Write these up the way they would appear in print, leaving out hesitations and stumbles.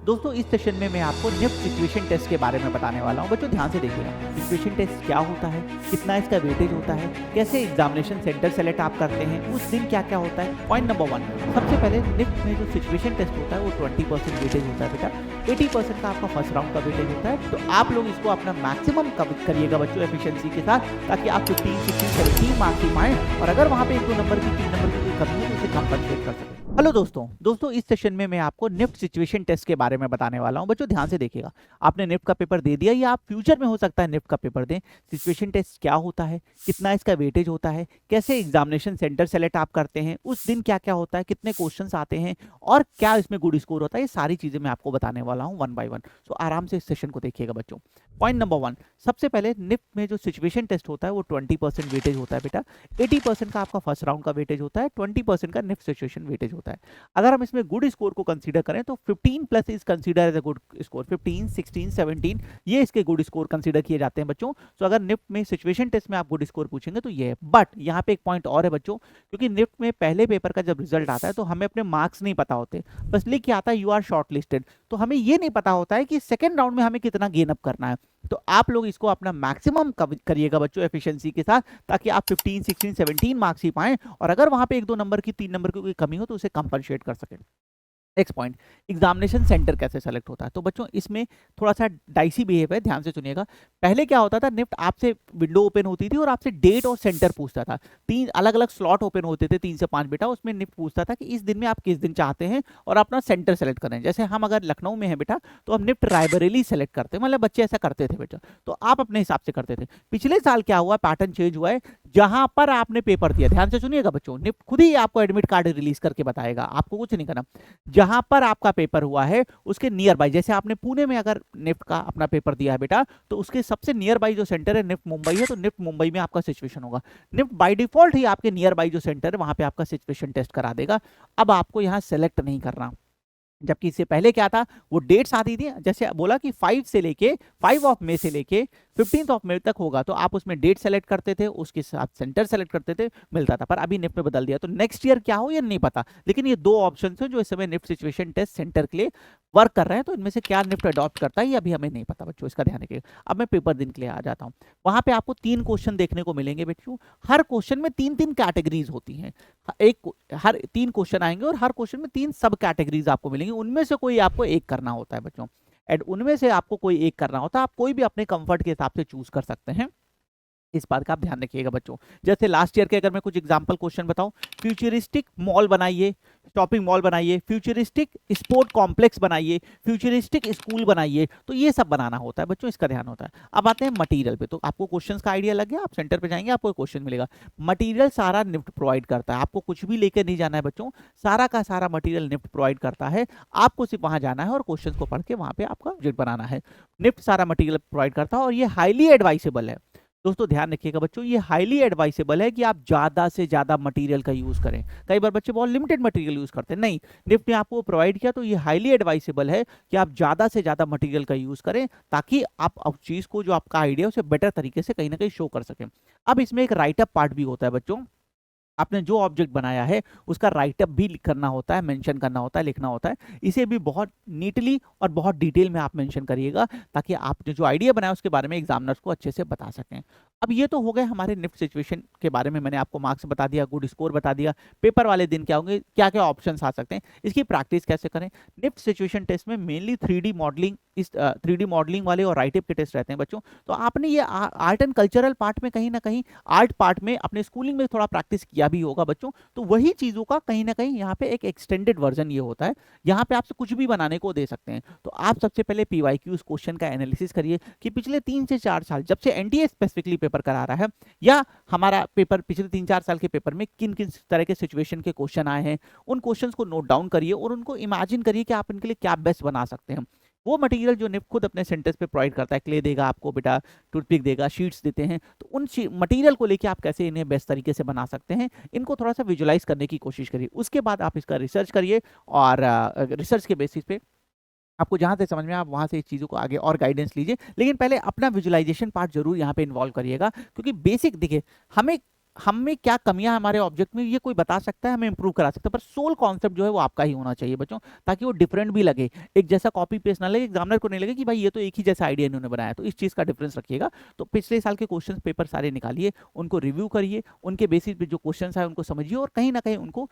दोस्तों इस सेशन में मैं आपको निफ्ट सिचुएशन टेस्ट के बारे में बताने वाला हूं। बच्चों ध्यान से देखिएगा, सिचुएशन टेस्ट क्या होता है, कितना इसका वेटेज होता है, कैसे एग्जामिनेशन सेंटर सेलेक्ट आप करते हैं, उस दिन क्या क्या होता है। पॉइंट नंबर 1, सबसे पहले निफ्ट में जो सिचुएशन टेस्ट होता है वो 20% वेटेज होता है बेटा। 80% का आपका फर्स्ट राउंड का वेटेज होता है। तो आप लोग इसको अपना मैक्सिमम करिएगा बच्चों एफिशिएंसी के साथ, ताकि आप 15, 16, 17 मार्क्स ही पाएं। और अगर वहां पे 1-2 नंबर की 3 नंबर की कोई कमी है तो उसे कंपनसेट कर सकें। हेलो दोस्तों इस सेशन में मैं आपको निफ्ट सिचुएशन टेस्ट के बारे में बताने वाला हूं। बच्चों ध्यान से देखिएगा, आपने निफ्ट का पेपर दे दिया या आप फ्यूचर में हो सकता है निफ्ट का पेपर दें। सिचुएशन टेस्ट क्या होता है, कितना इसका वेटेज होता है, कैसे एग्जामिनेशन सेंटर सेलेक्ट आप करते हैं, उस दिन क्या क्या होता है, कितने क्वेश्चंस आते हैं और क्या इसमें गुड स्कोर होता है, ये सारी चीजें मैं आपको बताने वाला हूँ 1 बाय 1। सो आराम से इस सेशन को देखिएगा बच्चों। पॉइंट नंबर 1, सबसे पहले निफ्ट में जो सिचुएशन टेस्ट होता है वो 20% वेटेज होता है बेटा। 80% का आपका फर्स्ट राउंड का वेटेज होता है, 20% का निफ्ट सिचुएशन वेटेज होता है। अगर हम इसमें गुड स्कोर को कंसीडर करें तो 15 plus is consider as a good score. 15, 16, 17 ये इसके गुड स्कोर कंसीडर किए जाते हैं बच्चों। तो अगर निफ्ट में सिचुएशन टेस्ट में आप गुड स्कोर पूछेंगे तो ये है। बट यहाँ पे एक पॉइंट और है बच्चों, क्योंकि निफ्ट में पहले पेपर का जब रिजल्ट आता है तो हमें अपने मार्क्स नहीं पता होते, बस लिख के आता है यू आर शॉर्ट लिस्टेड। तो हमें ये नहीं पता होता है कि सेकेंड राउंड में हमें कितना गेन अप करना है। तो आप लोग इसको अपना मैक्सिमम करिएगा बच्चों एफिशिएंसी के साथ, ताकि आप 15, 16, 17 मार्क्स ही पाएं। और अगर वहां पे 1-2 नंबर की 3 नंबर की कोई कमी हो तो उसे कंपनसेट कर सकें। नेक्स्ट पॉइंट, एग्जामिनेशन सेंटर कैसे सेलेक्ट होता है। तो बच्चों इसमें थोड़ा सा डाइसी बिहेव है, ध्यान से सुनिएगा। पहले क्या होता था, निफ्ट आपसे विंडो ओपन होती थी और आपसे डेट और सेंटर पूछता था। 3 अलग अलग स्लॉट ओपन होते थे, 3 से 5 बेटा। उसमें निफ्ट पूछता था कि इस दिन में आप किस दिन चाहते हैं और अपना सेंटर सेलेक्ट करें। जैसे हम अगर लखनऊ में है बेटा तो हम निफ्ट रायबरेली सेलेक्ट करते हैं, मतलब बच्चे ऐसा करते थे बेटा। तो आप अपने हिसाब से करते थे। पिछले साल क्या हुआ, पैटर्न चेंज हुआ है। जहां पर आपने पेपर दिया, ध्यान से सुनिएगा बच्चों, निफ्ट खुद ही आपको एडमिट कार्ड रिलीज करके बताएगा, आपको कुछ नहीं करना। जहां पर आपका पेपर हुआ है उसके नियर बाई, जैसे आपने पुणे में अगर निफ्ट का अपना पेपर दिया है बेटा, तो उसके सबसे नियर बाई जो सेंटर है निफ्ट मुंबई है, तो निफ्ट मुंबई में आपका सिचुएशन होगा। निफ्ट बाय डिफॉल्ट ही आपके नियर बाई जो सेंटर है वहां पे आपका सिचुएशन टेस्ट करा देगा। अब आपको यहां सेलेक्ट नहीं करना। जबकि इससे पहले क्या था, वो डेट्स आती थी, जैसे बोला कि 5 ऑफ मई से लेके 15 ऑफ मई तक होगा, तो आप उसमें डेट सेलेक्ट करते थे, उसके साथ सेंटर सेलेक्ट करते थे, मिलता था। पर अभी निफ्ट में बदल दिया, तो नेक्स्ट ईयर क्या हो ये नहीं पता। लेकिन ये 2 ऑप्शन है जो इस समय निफ्ट सिचुएशन टेस्ट सेंटर के लिए वर्क कर रहे हैं। तो इनमें से क्या निफ्ट अडॉप्ट करता है ये अभी हमें नहीं पता बच्चों, इसका ध्यान रखिएगा। अब मैं पेपर दिन के लिए आ जाता हूँ। वहां पे आपको 3 क्वेश्चन देखने को मिलेंगे बच्चों। हर क्वेश्चन में 3-3 कैटेगरीज होती हैं। हर 3 क्वेश्चन आएंगे और हर क्वेश्चन में 3 सब कैटेगरीज आपको मिलेंगी। उनमें से कोई आपको एक करना होता है बच्चों, एंड उनमें से आपको कोई एक करना होता है। आप कोई भी अपने कंफर्ट के हिसाब से चूज कर सकते हैं। इस बात का आप ध्यान रखिएगा बच्चों। जैसे लास्ट ईयर के अगर मैं कुछ एग्जांपल क्वेश्चन बताऊं, फ्यूचरिस्टिक मॉल बनाइए, शॉपिंग मॉल बनाइए, फ्यूचरिस्टिक स्पोर्ट कॉम्प्लेक्स बनाइए, फ्यूचरिस्टिक स्कूल बनाइए, तो ये सब बनाना होता है बच्चों, इसका ध्यान होता है। अब आते हैं मटेरियल पे। तो आपको क्वेश्चंस का आइडिया लग गया, आप सेंटर पे जाएंगे आपको क्वेश्चन मिलेगा। मटेरियल सारा निफ्ट प्रोवाइड करता है, आपको कुछ भी लेकर नहीं जाना है बच्चों, सारा का सारा मटेरियल निफ्ट प्रोवाइड करता है। आपको सिर्फ वहां जाना है और क्वेश्चन को पढ़ के वहां पे आपका प्रोजेक्ट बनाना है। निफ्ट सारा मटेरियल प्रोवाइड करता है और ये हाईली एडवाइसेबल है। दोस्तों ध्यान रखिएगा बच्चों, ये हाईली एडवाइसेबल है कि आप ज्यादा से ज्यादा मटेरियल का यूज करें। कई बार बच्चे बहुत लिमिटेड मटेरियल यूज करते हैं, नहीं, निफ्ट ने आपको प्रोवाइड किया तो ये हाईली एडवाइसेबल है कि आप ज्यादा से ज्यादा मटेरियल का यूज करें, ताकि आप उस चीज को जो आपका आइडिया है उसे बेटर तरीके से कहीं ना कहीं शो कर सकें। अब इसमें एक राइटअप पार्ट भी होता है बच्चों। आपने जो ऑब्जेक्ट बनाया है उसका राइटअप भी करना होता है, मेंशन करना होता है, लिखना होता है। इसे भी बहुत नीटली और बहुत डिटेल में आप मेंशन करिएगा, ताकि आपने जो आइडिया बनाया उसके बारे में एग्जामिनर्स को अच्छे से बता सकें। अब ये तो हो गए हमारे निफ्ट सिचुएशन के बारे में, मैंने आपको मार्क्स बता दिया, गुड स्कोर बता दिया, पेपर वाले दिन क्या होंगे, क्या क्या ऑप्शंस आ सकते हैं, इसकी प्रैक्टिस कैसे करें। निफ्ट सिचुएशन टेस्ट में मेनली 3D मॉडलिंग, इस 3D मॉडलिंग वाले और राइटअप के टेस्ट रहते हैं बच्चों। तो आपने ये आर्ट एंड कल्चरल पार्ट में कहीं ना कहीं, आर्ट पार्ट में अपने स्कूलिंग में थोड़ा प्रैक्टिस किया भी होगा बच्चों। तो वही चीजों का कहीं ना कहीं यहाँ पे एक एक्सटेंडेड वर्जन ये होता है। यहाँ पे आपसे कुछ भी बनाने को दे सकते हैं। तो आप सबसे पहले पीवाईक्यूज क्वेश्चन का एनालिसिस करिए कि पिछले 3 से 4 साल जब से एनटीए स्पेसिफिकली पेपर करा रहा है, या हमारा पेपर पिछले 3-4 साल के पेपर में किन किन तरह के सिचुएशन के क्वेश्चन आए हैं, उन क्वेश्चंस को नोट डाउन करिए और उनको इमेजिन करिए कि आप इनके लिए क्या बेस्ट बना सकते हैं। वो मटेरियल जो निफ्ट खुद अपने सेंटर्स पे प्रोवाइड करता है, क्ले देगा आपको बेटा, टूथपिक देगा, शीट्स देते हैं, तो उन मटेरियल को लेके आप कैसे इन्हें बेस्ट तरीके से बना सकते हैं, इनको थोड़ा सा विजुलाइज करने की कोशिश करिए। उसके बाद आप इसका रिसर्च करिए और रिसर्च के बेसिस पे आपको जहां से समझ में आप वहां से इस चीज़ों को आगे और गाइडेंस लीजिए। लेकिन पहले अपना विजुलाइजेशन पार्ट जरूर यहाँ पे इन्वॉल्व करिएगा, क्योंकि बेसिक देखिए, हमें हम में क्या कमियां हमारे ऑब्जेक्ट में ये कोई बता सकता है, हमें इंप्रूव करा सकता है, पर सोल कॉन्सेप्ट जो है वो आपका ही होना चाहिए बच्चों, ताकि वो डिफरेंट भी लगे, एक जैसा कॉपी पेस्ट ना लगे, एग्जामिनर को नहीं लगे कि भाई ये तो एक ही जैसा आइडिया इन्होंने बनाया। तो इस चीज का डिफरेंस रखिएगा। तो पिछले साल के क्वेश्चन पेपर सारे निकालिए, उनको रिव्यू करिए, उनके बेसिस पे जो क्वेश्चन है उनको समझिए, और कहीं ना कहीं उनको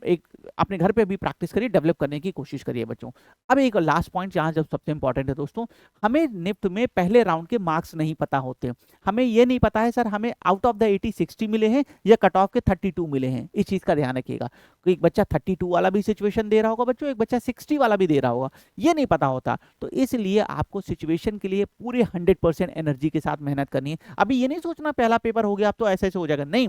एक अपने घर पे भी प्रैक्टिस करिए, डेवलप करने की कोशिश करिए बच्चों। अब एक लास्ट पॉइंट यहाँ जब सबसे इंपॉर्टेंट है दोस्तों, हमें निफ्ट में पहले राउंड के मार्क्स नहीं पता होते। हमें ये नहीं पता है सर हमें आउट ऑफ द 80 60 मिले हैं या कट ऑफ के 32 मिले हैं। इस चीज का ध्यान रखिएगा। कोई एक बच्चा 32 वाला भी सिचुएशन दे रहा होगा बच्चों, एक बच्चा 60 वाला भी दे रहा होगा, ये नहीं पता होता। तो इसलिए आपको सिचुएशन के लिए पूरे 100% एनर्जी के साथ मेहनत करनी है। अभी ये नहीं सोचना पहला पेपर हो गया अब तो ऐसे ऐसे हो जाएगा, नहीं,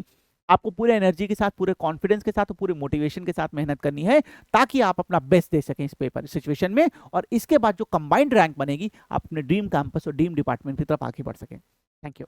आपको पूरे एनर्जी के साथ, पूरे कॉन्फिडेंस के साथ और पूरे मोटिवेशन के साथ मेहनत करनी है, ताकि आप अपना बेस्ट दे सकें इस पेपर सिचुएशन में, और इसके बाद जो कंबाइंड रैंक बनेगी आप अपने ड्रीम कैंपस और ड्रीम डिपार्टमेंट की तरफ आगे बढ़ सकें। Thank you.